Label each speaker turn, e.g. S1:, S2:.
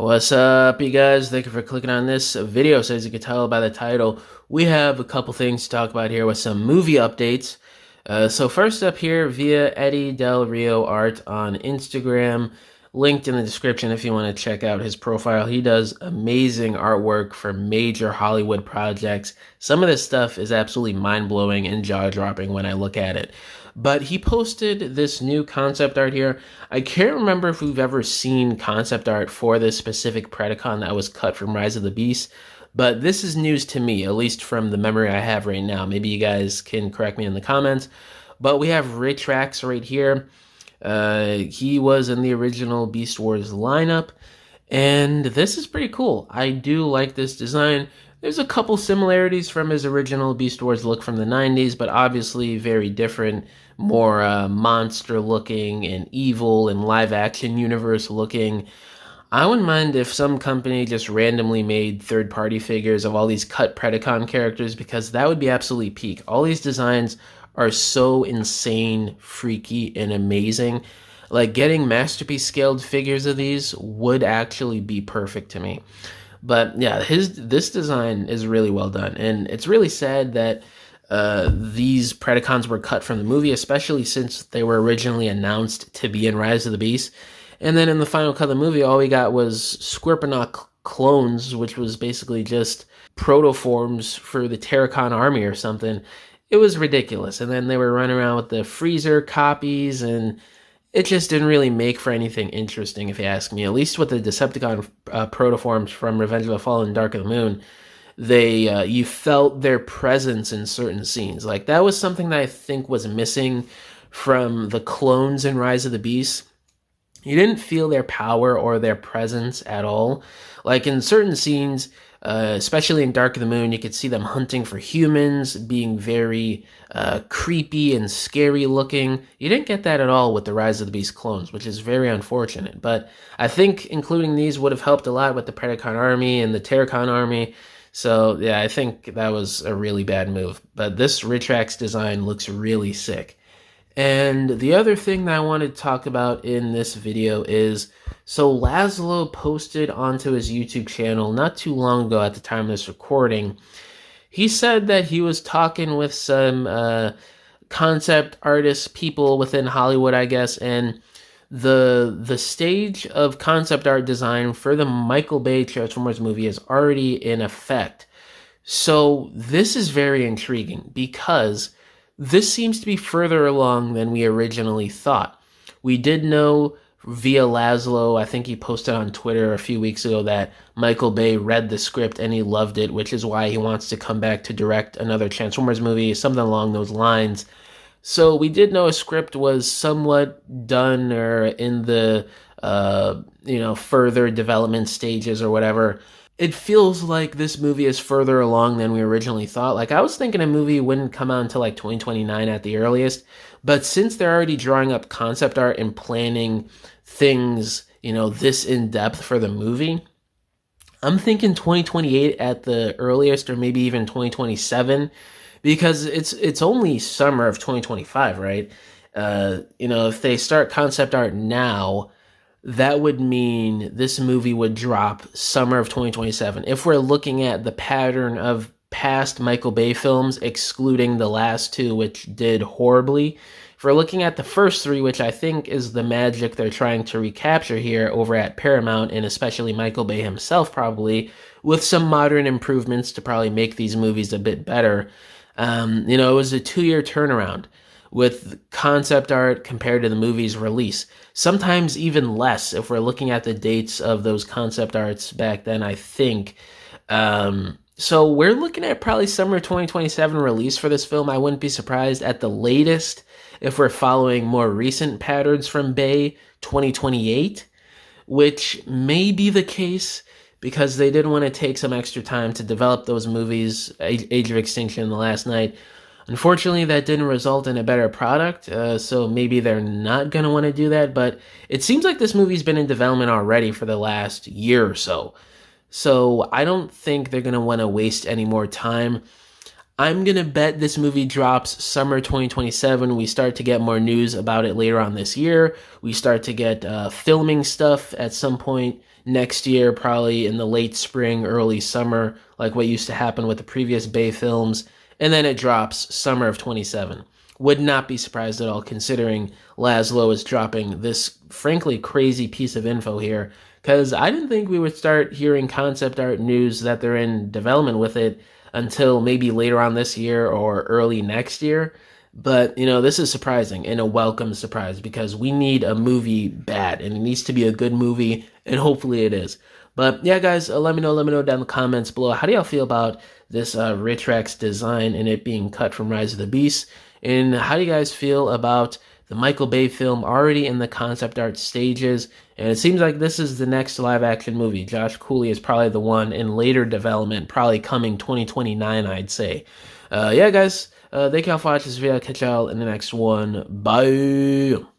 S1: What's up, you guys? Thank you for clicking on this video. So as you can tell by the title, we have a couple things to talk about here with some movie updates. So first up here, via Eddie Del Rio Art on Instagram, linked in the description if you want to check out his profile. He does amazing artwork for major Hollywood projects. Some of this stuff is absolutely mind-blowing and jaw-dropping when I look at it. But he posted this new concept art here. I can't remember if we've ever seen concept art for this specific Predacon that was cut from Rise of the Beast, but this is news to me, at least from the memory I have right now. Maybe you guys can correct me in the comments. But we have RETRAX right here. He was in the original Beast Wars lineup, and this is pretty cool. I do like this design. There's a couple similarities from his original Beast Wars look from the 90s, but obviously very different, more monster looking and evil and live action universe looking. I wouldn't mind if some company just randomly made third-party figures of all these cut Predacon characters, because that would be absolutely peak. All these designs are so insane, freaky, and amazing. Like, getting masterpiece scaled figures of these would actually be perfect to me. But yeah, this design is really well done, and it's really sad that these Predacons were cut from the movie, especially since they were originally announced to be in Rise of the Beast. And then in the final cut of the movie, all we got was Squirpinaut clones, which was basically just protoforms for the Terracon army or something. It was ridiculous. And then they were running around with the Freezer copies, and it just didn't really make for anything interesting, if you ask me. At least with the Decepticon protoforms from Revenge of the Fallen and Dark of the Moon, they you felt their presence in certain scenes. Like, that was something that I think was missing from the clones in Rise of the Beast. You didn't feel their power or their presence at all. Like, in certain scenes, especially in Dark of the Moon, you could see them hunting for humans, being very creepy and scary looking. You didn't get that at all with the Rise of the Beast clones, which is very unfortunate. But I think including these would have helped a lot with the Predacon army and the Terracon army. So yeah, I think that was a really bad move. But this RETRAX design looks really sick. And the other thing that I wanted to talk about in this video is, so Laśzlo posted onto his YouTube channel not too long ago at the time of this recording. He said that he was talking with some concept artist people within Hollywood, I guess, and the stage of concept art design for the Michael Bay Transformers movie is already in effect. So this is very intriguing because this seems to be further along than we originally thought. We did know via Laśzlo, I think he posted on Twitter a few weeks ago, that Michael Bay read the script and he loved it, which is why he wants to come back to direct another Transformers movie, something along those lines. So we did know a script was somewhat done or in the further development stages or whatever. It feels like this movie is further along than we originally thought. Like, I was thinking a movie wouldn't come out until like 2029 at the earliest, but since they're already drawing up concept art and planning things, this in depth for the movie, I'm thinking 2028 at the earliest, or maybe even 2027, because it's only summer of 2025, right? If they start concept art now, that would mean this movie would drop summer of 2027. If we're looking at the pattern of past Michael Bay films, excluding the last two, which did horribly, if we're looking at the first three, which I think is the magic they're trying to recapture here over at Paramount, and especially Michael Bay himself probably, with some modern improvements to probably make these movies a bit better. It was a 2-year turnaround with concept art compared to the movie's release. Sometimes even less if we're looking at the dates of those concept arts back then, I think. So we're looking at probably summer 2027 release for this film. I wouldn't be surprised at the latest, if we're following more recent patterns from Bay, 2028, which may be the case because they did want to take some extra time to develop those movies, Age of Extinction and The Last Knight. Unfortunately, that didn't result in a better product, so maybe they're not going to want to do that, but it seems like this movie's been in development already for the last year or so. So I don't think they're going to want to waste any more time. I'm going to bet this movie drops summer 2027. We start to get more news about it later on this year. We start to get filming stuff at some point next year, probably in the late spring, early summer, like what used to happen with the previous Bay films, and then it drops summer of 27. Would not be surprised at all considering Laśzlo is dropping this frankly crazy piece of info here, because I didn't think we would start hearing concept art news that they're in development with it until maybe later on this year or early next year. But, this is surprising and a welcome surprise because we need a movie bad and it needs to be a good movie and hopefully it is. But yeah, guys, let me know down in the comments below. How do y'all feel about this RETRAX design and it being cut from Rise of the Beast? And how do you guys feel about the Michael Bay film already in the concept art stages? And it seems like this is the next live action movie. Josh Cooley is probably the one in later development, probably coming 2029, I'd say. Yeah, guys. Thank y'all for watching this video. I'll catch y'all in the next one. Bye.